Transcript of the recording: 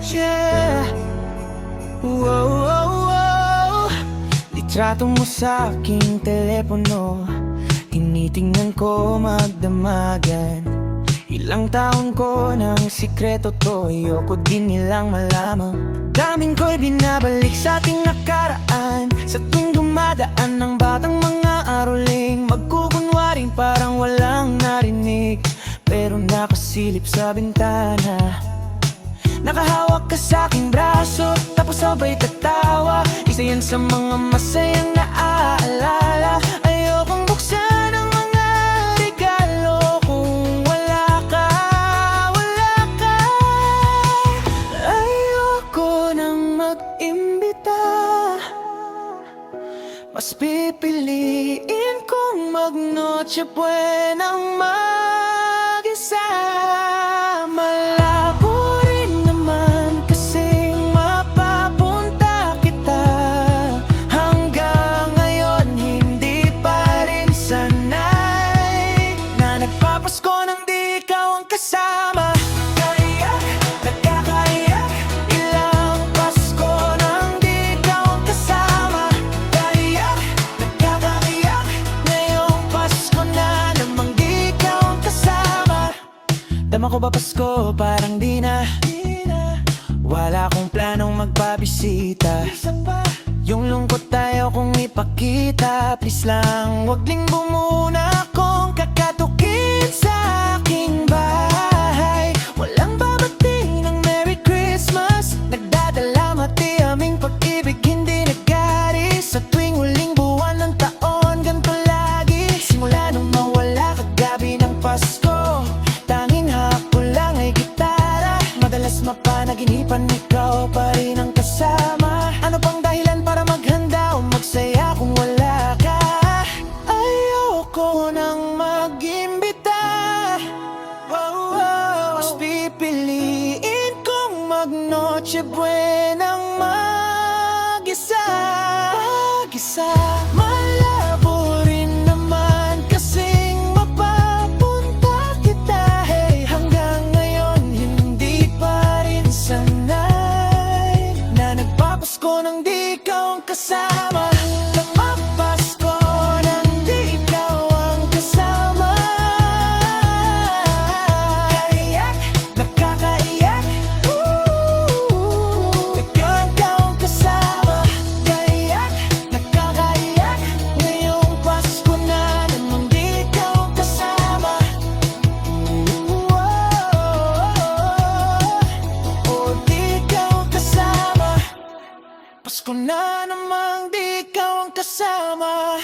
Yeah. Wow, wow, wow. Litrato mo sa aking telepono, tinitingnan ko magdamagan. Ilang taon ko ng sikreto to, ayoko din nilang malaman. Daming ko'y binabalik sa ating nakaraan, sa tuwing dumadaan ng batang mga aroling. Magkukunwaring parang walang narinig, pero nakasilip sa bintana. Nakahawak ka sa aking braso, tapos sabay tatawa. Isa yan sa mga masayang naaalala. Ayokong buksan ang mga regalo kung wala ka, wala ka. Ayoko nang mag-imbita, mas pipiliin kong mag-Noche Buenang mag-isa. Pasko nang di ikaw ang kasama. Kaiyak, nagkakaiyak. Ilang Pasko nang di ikaw ang kasama. Kaiyak, nagkakaiyak. Ngayong Pasko na namang di ikaw ang kasama. Dama ko ba Pasko? Parang di na. Wala akong planong magpabisita. Yung lungkot tayo kung ipakita. Please lang, wag linggo muna akong kakatukin sa aking bahay. Walang babating ng Merry Christmas. Nagdadala mati aming pag-ibig, hindi nag-aalis. Sa tuwing huling buwan ng taon, ganito lagi. Simula nung mawala kagabi ng Pasko, tanging hapon lang ay gitara. Madalas mapanaginipan, ikaw pa rin ang kasama. Ano pang dahilan para maghanda o magsaya kung wala ka? Ayoko nang mag-imbita, mas pipiliin kong mag-Noche Buenang mag-isa. Malabo rin naman kasing mapapunta kita. Hey, hanggang ngayon hindi pa rin sanay na nagpapasko nang di ikaw ang kasama. Nagpapasko nang di ikaw ang kasama. Kaiyak, nakakaiyak. Ikaw ang kasama. Kaiyak, nakakaiyak. Ngayong Pasko na namang di ikaw ang kasama. Oh, di ikaw ang kasama. Pasko na namang di ikaw ang kasama.